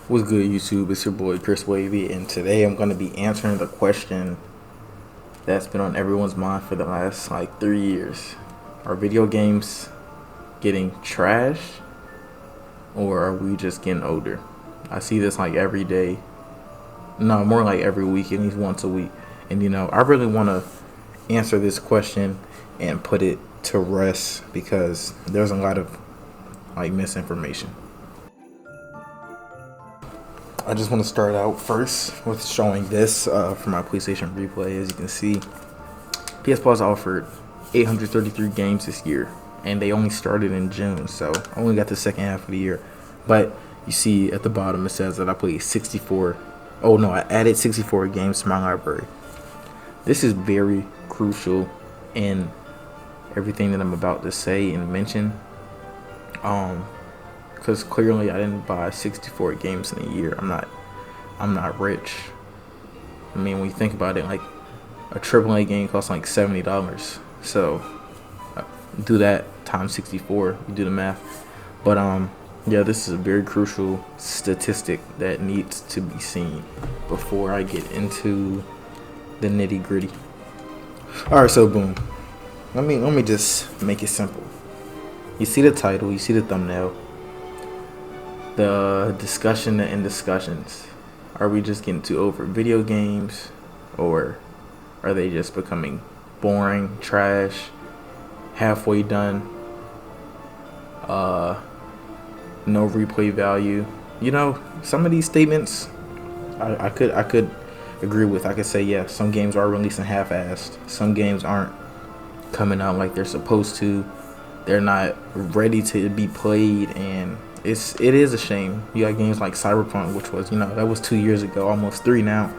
What's good, YouTube? It's your boy Chris Wavy, and today I'm going to be answering the question that's been on everyone's mind for the last 3 years. Are video games getting trash, or are we just getting older? I see this every day. No, more like every week, at least once a week. And I really want to answer this question and put it to rest because there's a lot of misinformation. I just want to start out first with showing this for my PlayStation Replay. As you can see, PS Plus offered 833 games this year, and they only started in June, so I only got the second half of the year. But you see at the bottom it says that I played 64. Oh no, I added 64 games to my library. This is very crucial in everything that I'm about to say and mention. Because clearly I didn't buy 64 games in a year. I'm not rich. I mean, when you think about it, a AAA game costs $70. So do that times 64. You do the math. But yeah, this is a very crucial statistic that needs to be seen before I get into the nitty gritty. All right, so boom. Let me just make it simple. You see the title. You see the thumbnail. The discussion and discussions. Are we just getting too over video games, or are they just becoming boring, trash, halfway done, no replay value? Some of these statements I could agree with. I could say, yeah, some games are releasing half-assed. Some games aren't coming out like they're supposed to. They're not ready to be played, and it is a shame. You got games like Cyberpunk, which was, that was 2 years ago, almost 3 now,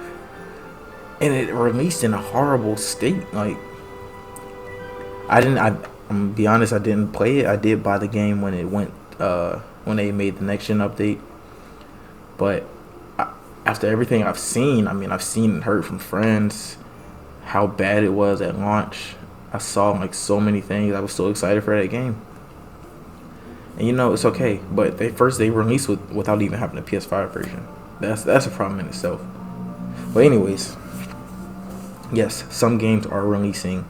and it released in a horrible state. I'm gonna be honest, I didn't play it. I did buy the game when it went, when they made the next gen update. But after everything I've seen, I've seen and heard from friends how bad it was at launch. I saw so many things. I was so excited for that game. And it's okay, but they released without even having a PS5 version. That's a problem in itself. But anyways, yes, some games are releasing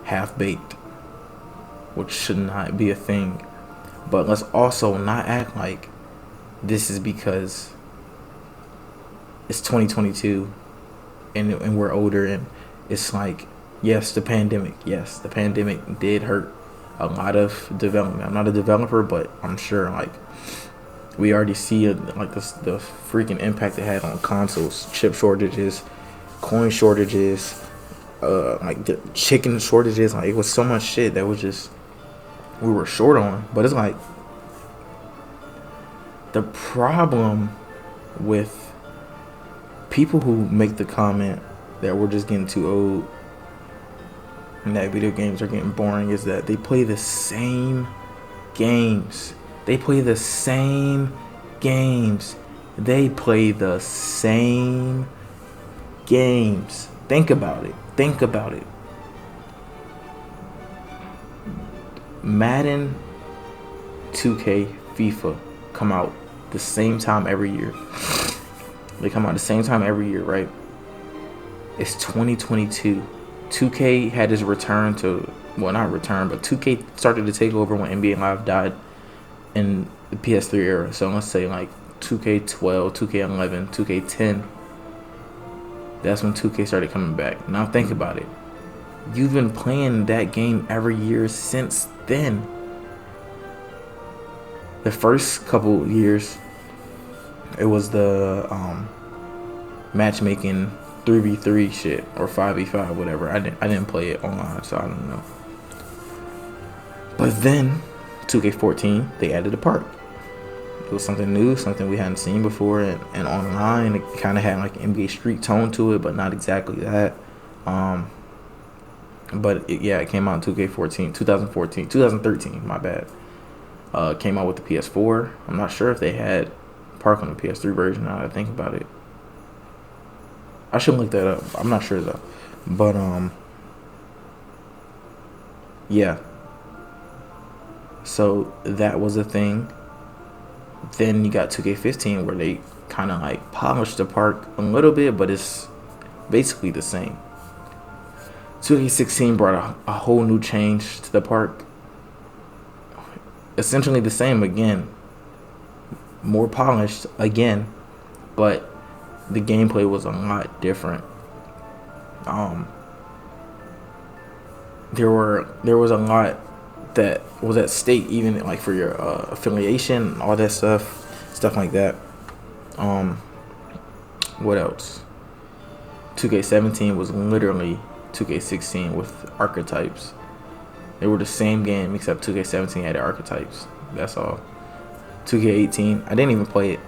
half-baked, which should not be a thing. But let's also not act like this is because it's 2022 and we're older, and it's yes, the pandemic did hurt a lot of development. I'm not a developer, but I'm sure we already see the freaking impact it had on consoles, chip shortages, coin shortages, the chicken shortages. It was so much shit that was just we were short on. But it's the problem with people who make the comment that we're just getting too old and that video games are getting boring is that they play the same games. They play the same games. They play the same games. Think about it. Think about it. Madden, 2K, FIFA come out the same time every year. They come out the same time every year, right? It's 2022. 2K had his return to, well, not return, but 2K started to take over when NBA Live died in the PS3 era. So let's say 2K12, 2K11, 2K10. That's when 2K started coming back. Now think about it. You've been playing that game every year since then. The first couple years, it was the matchmaking 3v3 shit or 5v5, whatever. I didn't play it online, so I don't know. But then 2K14, they added a part. It was something new, something we hadn't seen before, and online it kind of had NBA Street tone to it, but not exactly that. But it came out in 2013, my bad. Came out with the PS4. I'm not sure if they had Park on the PS3 version now that I think about it. I should look that up. I'm not sure though. But yeah. So that was a thing. Then you got 2K15 where they kind of like polished the park a little bit, but it's basically the same. 2K16 brought a whole new change to the park. Essentially the same again, more polished again, but the gameplay was a lot different. There was a lot that was at stake, even like for your affiliation, all that stuff like that. What else? 2K17 was literally 2K16 with archetypes. They were the same game except 2K17 had archetypes. That's all. 2K18, I didn't even play it.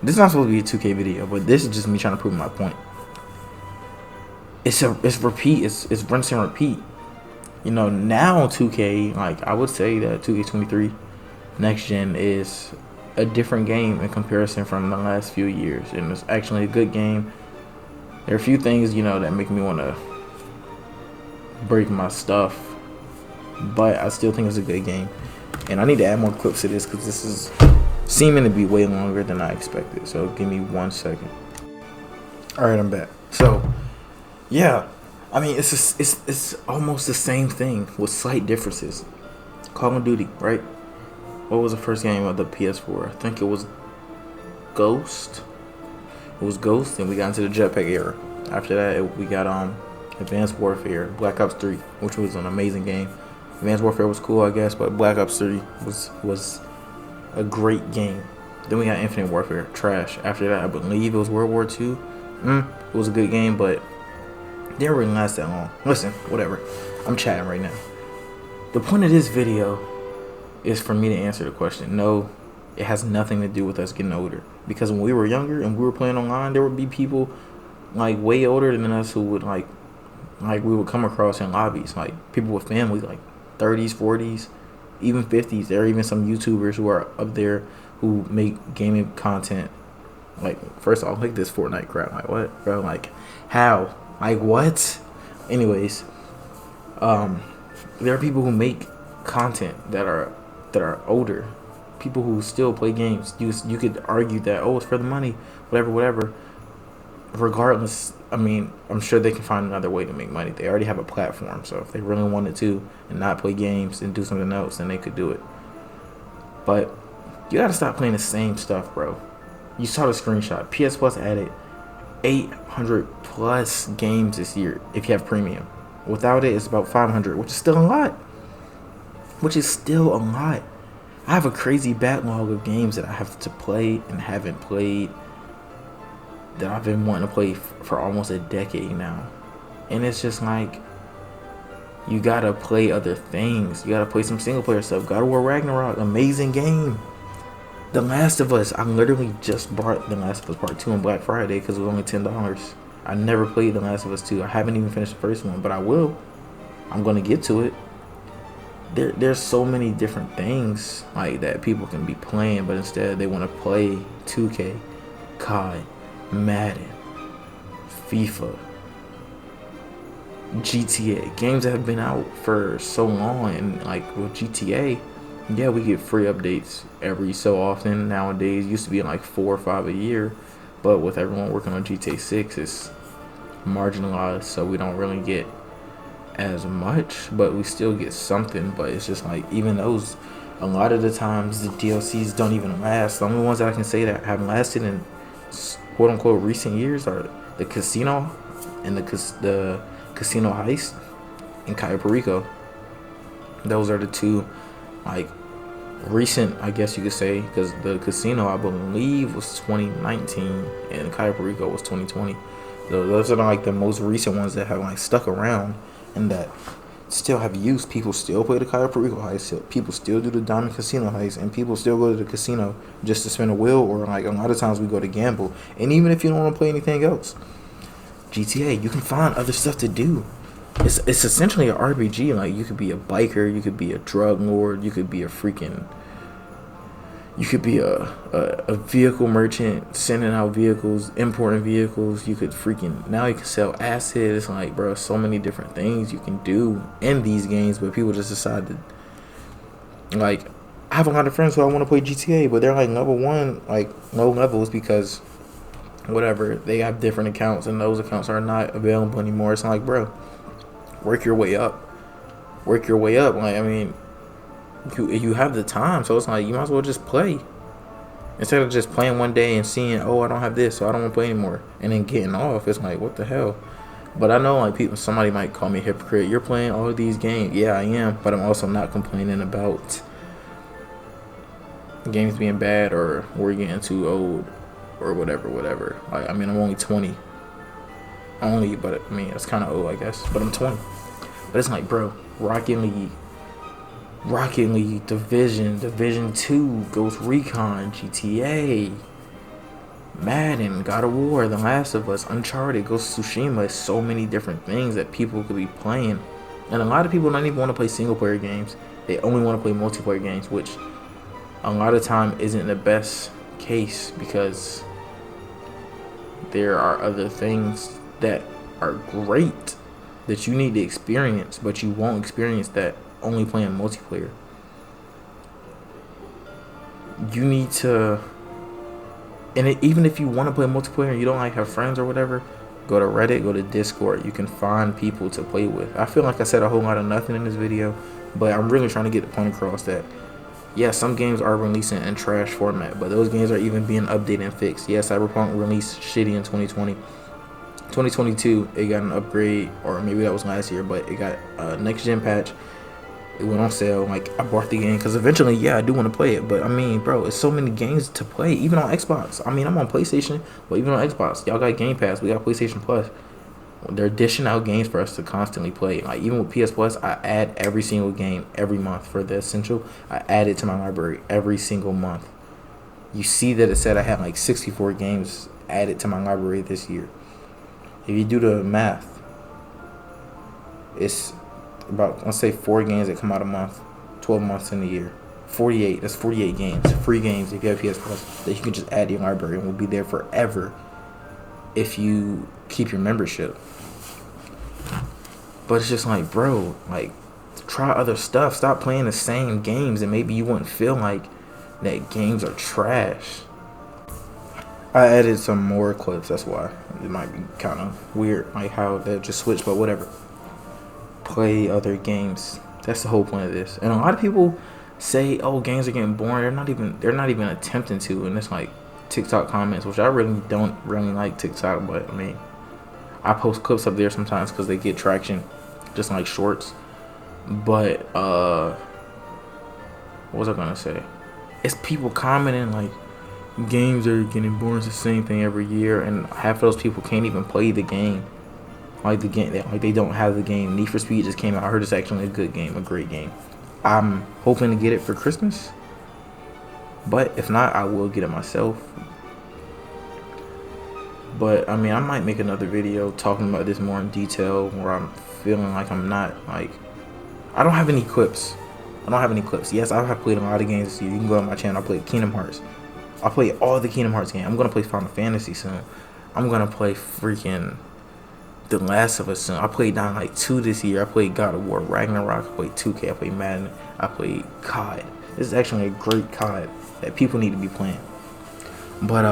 This is not supposed to be a 2K video, but this is just me trying to prove my point. It's repeat. It's rinse and repeat. You know, now 2K, like I would say that 2K23 next gen is a different game in comparison from the last few years, and it's actually a good game. There are a few things, you know, that make me want to break my stuff, but I still think it's a good game. And I need to add more clips to this because this is seeming to be way longer than I expected. So give me 1 second. All right, I'm back. So yeah, I mean it's almost the same thing with slight differences. Call of Duty, right? What was the first game of the PS4? I think it was Ghost. It was Ghost, and we got into the jetpack era. After that, we got Advanced Warfare, Black Ops 3, which was an amazing game. Advanced Warfare was cool, I guess, but Black Ops 3 was a great game. Then we got Infinite Warfare, trash. After that, I believe it was World War II. It was a good game, but it didn't really last that long. Listen, whatever. I'm chatting right now. The point of this video is for me to answer the question. No, it has nothing to do with us getting older. Because when we were younger and we were playing online, there would be people like way older than us who would like we would come across in lobbies, like people with families, like 30s, 40s, even 50s. There are even some YouTubers who are up there who make gaming content. Like, first off, like this Fortnite crap. Like, what, bro? Like, how? Like, what? Anyways, there are people who make content that are older. People who still play games. You could argue that, oh, it's for the money, whatever. Regardless, I mean, I'm sure they can find another way to make money. They already have a platform, so if they really wanted to and not play games and do something else, then they could do it. But you gotta stop playing the same stuff, bro. You saw the screenshot. PS Plus added 800 plus games this year if you have premium. Without it, it's about 500, which is still a lot. I have a crazy backlog of games that I have to play and haven't played, that I've been wanting to play for almost a decade now. And it's just like, you gotta play other things. You gotta play some single player stuff. God of War Ragnarok, amazing game. The Last of Us, I literally just bought The Last of Us Part 2 on Black Friday because it was only $10. I never played The Last of Us 2. I haven't even finished the first one, but I will. I'm gonna get to it. There's so many different things like that people can be playing, but instead they want to play 2K, COD, Madden, FIFA, GTA, games that have been out for so long. And like with GTA, yeah, we get free updates every so often nowadays. Used to be like 4 or 5 a year, but with everyone working on GTA 6, it's marginalized, so we don't really get as much, but we still get something. But it's just like, even those, a lot of the times the DLCs don't even last. The only ones that I can say that have lasted in quote unquote recent years are the casino and the casino heist in Cayo Perico. Those are the two like recent, I guess you could say, because the casino, I believe, was 2019 and Cayo Perico was 2020. So those are like the most recent ones that have like stuck around and that still have use. People still play the Cayo Perico heist. People still do the Diamond Casino heist, and people still go to the casino just to spin a wheel, or like a lot of times we go to gamble. And even if you don't want to play anything else, GTA, you can find other stuff to do. It's essentially an RPG. Like, you could be a biker, you could be a drug lord, you could be a vehicle merchant sending out vehicles, importing vehicles. You could now you can sell acid. It's like, bro, so many different things you can do in these games, but people just decide to, like, I have a lot of friends who I want to play GTA, but they're like level 1, like low levels because whatever, they have different accounts and those accounts are not available anymore. It's like, bro, work your way up. Work your way up. Like, I mean, you have the time, so it's like you might as well just play. Instead of just playing one day and seeing, oh, I don't have this, so I don't want to play anymore, and then getting off, it's like, what the hell? But I know, like, people, somebody might call me a hypocrite. You're playing all of these games. Yeah, I am, but I'm also not complaining about games being bad or we're getting too old or whatever. Like, I mean, I'm only 20. But I mean, it's kind of old, I guess. But I'm 20. But it's like, bro, Rocket League, Division 2, Ghost Recon, GTA, Madden, God of War, The Last of Us, Uncharted, Ghost of Tsushima. So many different things that people could be playing. And a lot of people don't even want to play single player games. They only want to play multiplayer games, which a lot of time isn't the best case because there are other things that are great that you need to experience, but you won't experience that only playing multiplayer. You need to, even if you want to play multiplayer and you don't like have friends or whatever, go to Reddit, go to Discord. You can find people to play with. I feel like I said a whole lot of nothing in this video, but I'm really trying to get the point across that yeah, some games are releasing in trash format, but those games are even being updated and fixed. Yeah, Cyberpunk released shitty in 2020. 2022, it got an upgrade, or maybe that was last year, but it got a next-gen patch. It went on sale. Like, I bought the game because eventually, yeah, I do want to play it. But, I mean, bro, it's so many games to play, even on Xbox. I mean, I'm on PlayStation, but even on Xbox, y'all got Game Pass. We got PlayStation Plus. They're dishing out games for us to constantly play. Like, even with PS Plus, I add every single game every month for the Essential. I add it to my library every single month. You see that it said I had like 64 games added to my library this year. If you do the math, it's about, let's say, 4 games that come out a month, 12 months in a year. 48, that's 48 games, free games if you have PS Plus that you can just add to your library and will be there forever if you keep your membership. But it's just like, bro, like, try other stuff. Stop playing the same games and maybe you wouldn't feel like that games are trash. I added some more clips, that's why. It might be kind of weird, like how they just switch, but whatever. Play other games. That's the whole point of this. And a lot of people say, oh, games are getting boring. They're not even attempting to, and it's like TikTok comments, which I really don't really like TikTok, but I mean, I post clips up there sometimes because they get traction, just like shorts. But what was I gonna say? It's people commenting like games are getting boring. It's the same thing every year, and half of those people can't even play the game. Like the game, like they don't have the game. Need for Speed just came out. I heard it's actually a good game, a great game. I'm hoping to get it for Christmas, but if not, I will get it myself. But I mean, I might make another video talking about this more in detail, where I'm feeling like I'm not like, I don't have any clips. Yes, I have played a lot of games this year. You can go on my channel. I played Kingdom Hearts. I played all the Kingdom Hearts games. I'm gonna play Final Fantasy soon. I'm gonna play freaking The Last of Us soon. I played Dying Light 2 this year. I played God of War Ragnarok. I played 2K. I played Madden. I played COD. This is actually a great COD that people need to be playing. But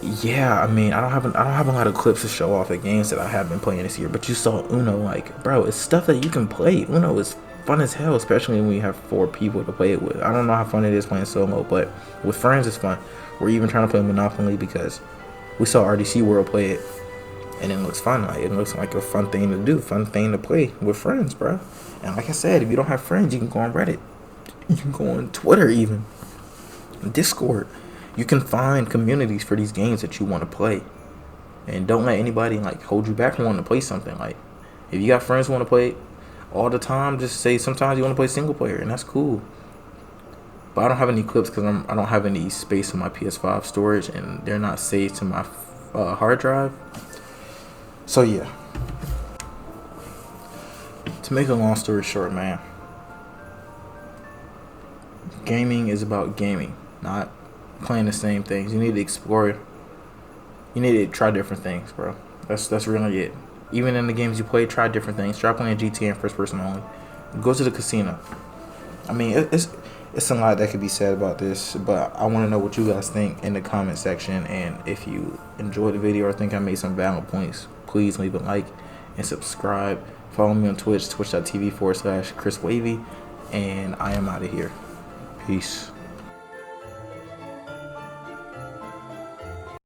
yeah, I mean, I don't have a lot of clips to show off the games that I have been playing this year. But you saw Uno, like, bro, it's stuff that you can play. Uno is fun as hell, especially when you have 4 people to play it with. I don't know how fun it is playing solo, but with friends it's fun. We're even trying to play Monopoly because we saw RDC World play it, and it looks fun. Like, it looks like a fun thing to do, fun thing to play with friends, bro. And like I said, if you don't have friends, you can go on Reddit, you can go on Twitter, even Discord. You can find communities for these games that you want to play, and don't let anybody like hold you back from wanting to play something. Like, if you got friends who want to play all the time, just say sometimes you want to play single player, and that's cool. But I don't have any clips because I don't have any space on my PS5 storage, and they're not saved to my hard drive. So yeah, to make a long story short, man, gaming is about gaming, not playing the same things. You need to explore. You need to try different things, bro. That's really it. Even in the games you play, try different things. Try playing GTA in first person only. Go to the casino. I mean, it's a lot that could be said about this, but I want to know what you guys think in the comment section. And if you enjoyed the video or think I made some valid points, please leave a like and subscribe. Follow me on Twitch, twitch.tv/ChrisWavy. And I am out of here. Peace.